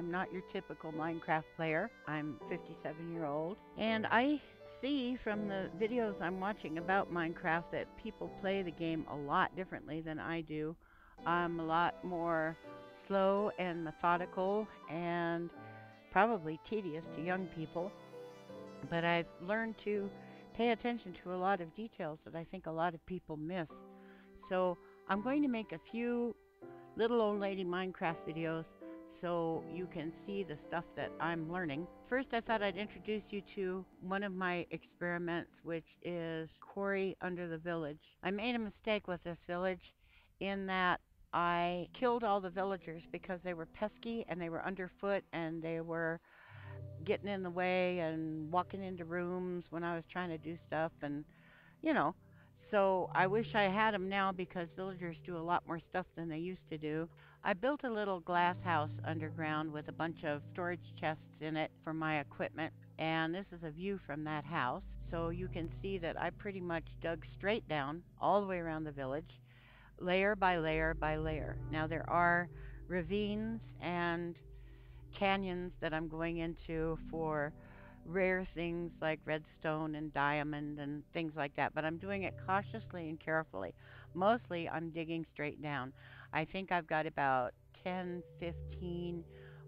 I'm not your typical Minecraft player. I'm 57-year-old, and I see from the videos I'm watching about Minecraft that people play the game a lot differently than I do. I'm a lot more slow and methodical and probably tedious to young people, but I've learned to pay attention to a lot of details that I think a lot of people miss. So I'm going to make a few little old lady Minecraft videos so you can see the stuff that I'm learning. First, I thought I'd introduce you to one of my experiments, which is Quarry Under the Village. I made a mistake with this village in that I killed all the villagers because they were pesky and they were underfoot and they were getting in the way and walking into rooms when I was trying to do stuff, and you know. So I wish I had them now because villagers do a lot more stuff than they used to do. I built a little glass house underground with a bunch of storage chests in it for my equipment, and this is a view from that house. So you can see that I pretty much dug straight down all the way around the village, layer by layer by layer. Now there are ravines and canyons that I'm going into for rare things like redstone and diamond and things like that, but I'm doing it cautiously and carefully. Mostly I'm digging straight down. I think I've got about 10, 15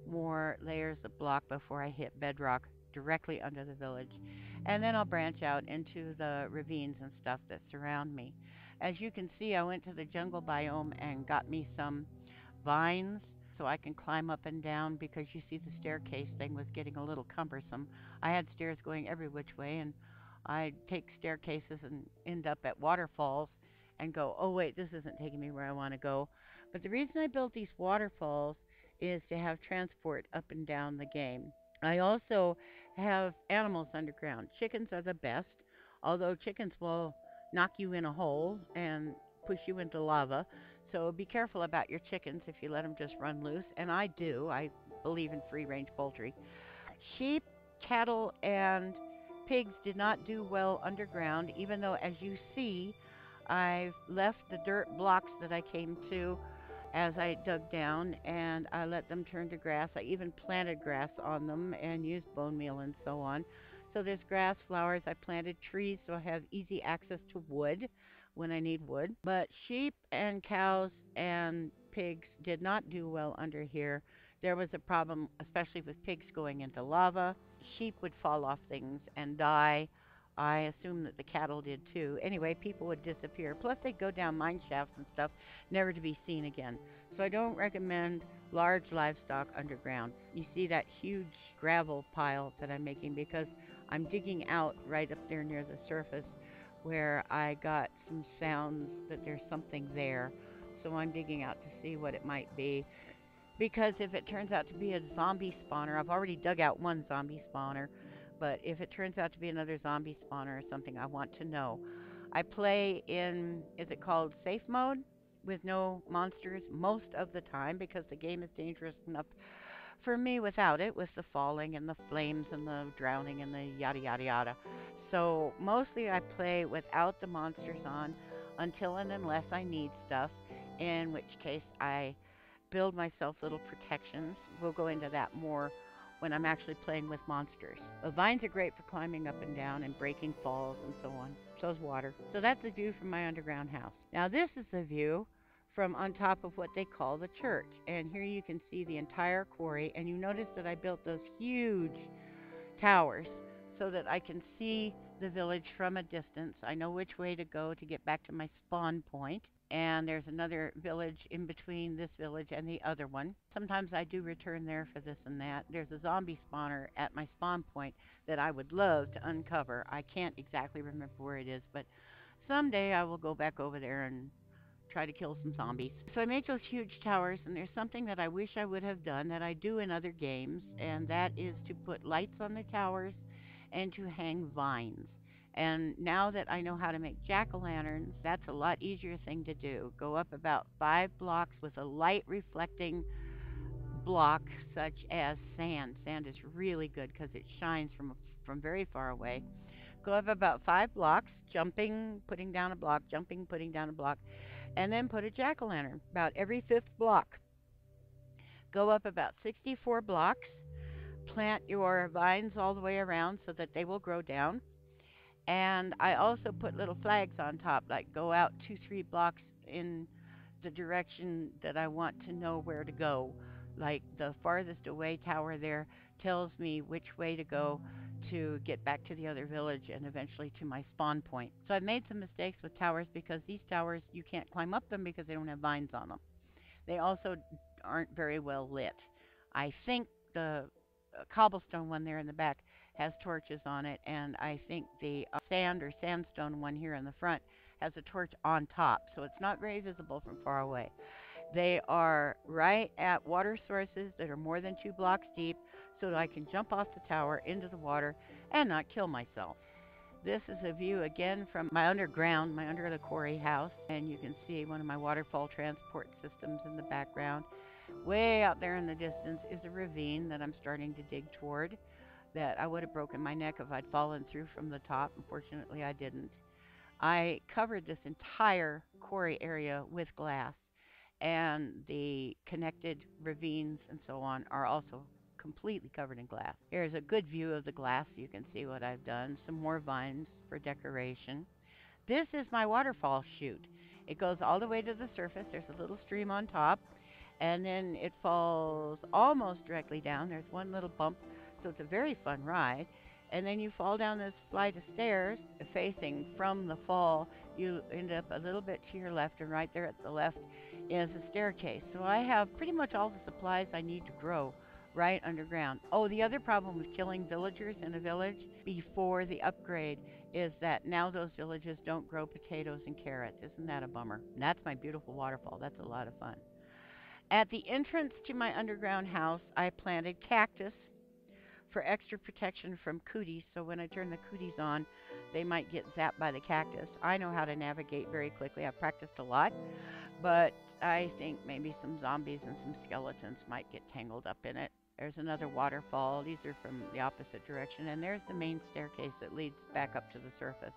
more layers of block before I hit bedrock directly under the village. And then I'll branch out into the ravines and stuff that surround me. As you can see, I went to the jungle biome and got me some vines so I can climb up and down, because you see the staircase thing was getting a little cumbersome. I had stairs going every which way, and I'd take staircases and end up at waterfalls and go, oh wait, this isn't taking me where I want to go. But the reason I built these waterfalls is to have transport up and down the game. I also have animals underground. Chickens are the best, although chickens will knock you in a hole and push you into lava. So be careful about your chickens if you let them just run loose. And I do. I believe in free range poultry. Sheep, cattle, and pigs did not do well underground, even though, as you see, I've left the dirt blocks that I came to as I dug down, and I let them turn to grass. I even planted grass on them and used bone meal and so on. So there's grass, flowers. I planted trees so I have easy access to wood when I need wood. But sheep and cows and pigs did not do well under here. There was a problem, especially with pigs going into lava. Sheep would fall off things and die. I assume that the cattle did too. Anyway, people would disappear. Plus, they'd go down mine shafts and stuff, never to be seen again. So I don't recommend large livestock underground. You see that huge gravel pile that I'm making because I'm digging out right up there near the surface where I got some sounds that there's something there. So I'm digging out to see what it might be. Because if it turns out to be a zombie spawner, I've already dug out one zombie spawner, but if it turns out to be another zombie spawner or something, I want to know. I play in, is it called safe mode? With no monsters most of the time because the game is dangerous enough for me without it, with the falling and the flames and the drowning and the yada yada yada. So mostly I play without the monsters on until and unless I need stuff, in which case I build myself little protections. We'll go into that more when I'm actually playing with monsters. The vines are great for climbing up and down and breaking falls and so on. So is water. So that's the view from my underground house. Now this is the view from on top of what they call the church. And here you can see the entire quarry. And you notice that I built those huge towers so that I can see the village from a distance. I know which way to go to get back to my spawn point. And there's another village in between this village and the other one. Sometimes I do return there for this and that. There's a zombie spawner at my spawn point that I would love to uncover. I can't exactly remember where it is, but someday I will go back over there and try to kill some zombies. So I make those huge towers, and there's something that I wish I would have done that I do in other games, and that is to put lights on the towers and to hang vines. And now that I know how to make jack-o'-lanterns, that's a lot easier thing to do. Go up about 5 blocks with a light reflecting block such as sand. Sand is really good because it shines from very far away. Go up about 5 blocks, jumping, putting down a block, jumping, putting down a block, and then put a jack-o'-lantern about every 5th block. Go up about 64 blocks, plant your vines all the way around so that they will grow down. And I also put little flags on top, like go out 2, 3 blocks in the direction that I want to know where to go. Like the farthest away tower there tells me which way to go to get back to the other village and eventually to my spawn point. So I've made some mistakes with towers because these towers you can't climb up them because they don't have vines on them. They also aren't very well lit. I think the cobblestone one there in the back has torches on it, and I think the sand or sandstone one here in the front has a torch on top, so it's not very visible from far away. They are right at water sources that are more than 2 blocks deep, so that I can jump off the tower into the water and not kill myself. This is a view again from my underground, my under the quarry house, and you can see one of my waterfall transport systems in the background. Way out there in the distance is a ravine that I'm starting to dig toward. That I would have broken my neck if I'd fallen through from the top. Unfortunately, I didn't. I covered this entire quarry area with glass, and the connected ravines and so on are also completely covered in glass. Here's a good view of the glass. You can see what I've done. Some more vines for decoration. This is my waterfall chute. It goes all the way to the surface. There's a little stream on top, and then it falls almost directly down. There's one little bump, so it's a very fun ride. And then you fall down this flight of stairs facing from the fall. You end up a little bit to your left, and right there at the left is a staircase. So I have pretty much all the supplies I need to grow right underground. Oh, the other problem with killing villagers in a village before the upgrade is that now those villages don't grow potatoes and carrots. Isn't that a bummer? And that's my beautiful waterfall. That's a lot of fun. At the entrance to my underground house, I planted cactus for extra protection from cooties, so when I turn the cooties on, they might get zapped by the cactus. I know how to navigate very quickly. I've practiced a lot, but I think maybe some zombies and some skeletons might get tangled up in it. There's another waterfall. These are from the opposite direction, and there's the main staircase that leads back up to the surface.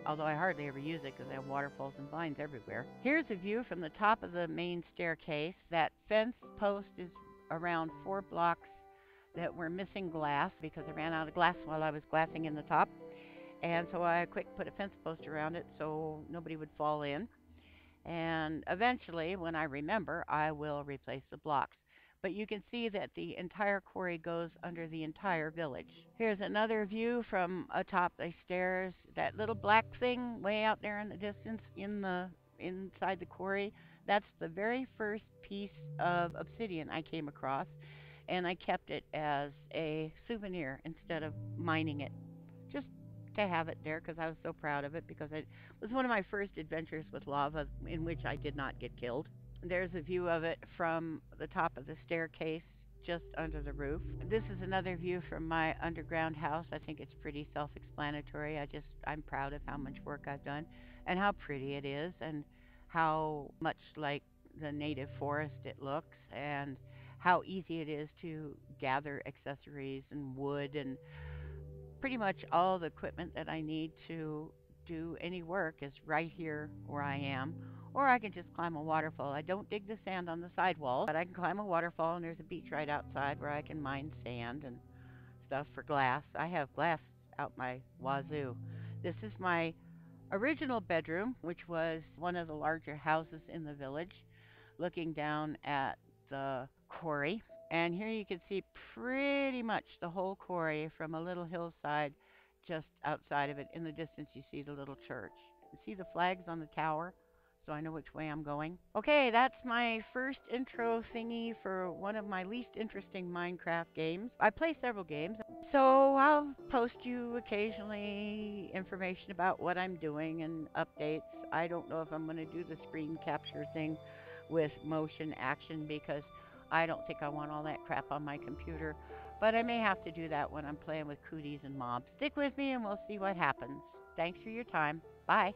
Although I hardly ever use it because I have waterfalls and vines everywhere. Here's a view from the top of the main staircase. That fence post is around 4 blocks that were missing glass because I ran out of glass while I was glassing in the top. And so I quick put a fence post around it so nobody would fall in. And eventually, when I remember, I will replace the blocks. But you can see that the entire quarry goes under the entire village. Here's another view from atop the stairs. That little black thing way out there in the distance inside the quarry, that's the very first piece of obsidian I came across, and I kept it as a souvenir instead of mining it. Just to have it there because I was so proud of it because it was one of my first adventures with lava in which I did not get killed. There's a view of it from the top of the staircase just under the roof. This is another view from my underground house. I think it's pretty self-explanatory. I'm proud of how much work I've done and how pretty it is and how much like the native forest it looks and how easy it is to gather accessories and wood and pretty much all the equipment that I need to do any work is right here where I am. Or I can just climb a waterfall. I don't dig the sand on the sidewalls, but I can climb a waterfall, and there's a beach right outside where I can mine sand and stuff for glass. I have glass out my wazoo. This is my original bedroom, which was one of the larger houses in the village, looking down at the quarry. And here you can see pretty much the whole quarry from a little hillside just outside of it. In the distance, you see the little church. You see the flags on the tower, so I know which way I'm going. Okay, that's my first intro thingy for one of my least interesting Minecraft games. I play several games, so I'll post you occasionally information about what I'm doing and updates. I don't know if I'm going to do the screen capture thing with motion action because I don't think I want all that crap on my computer, but I may have to do that when I'm playing with cooties and mobs. Stick with me and we'll see what happens. Thanks for your time. Bye.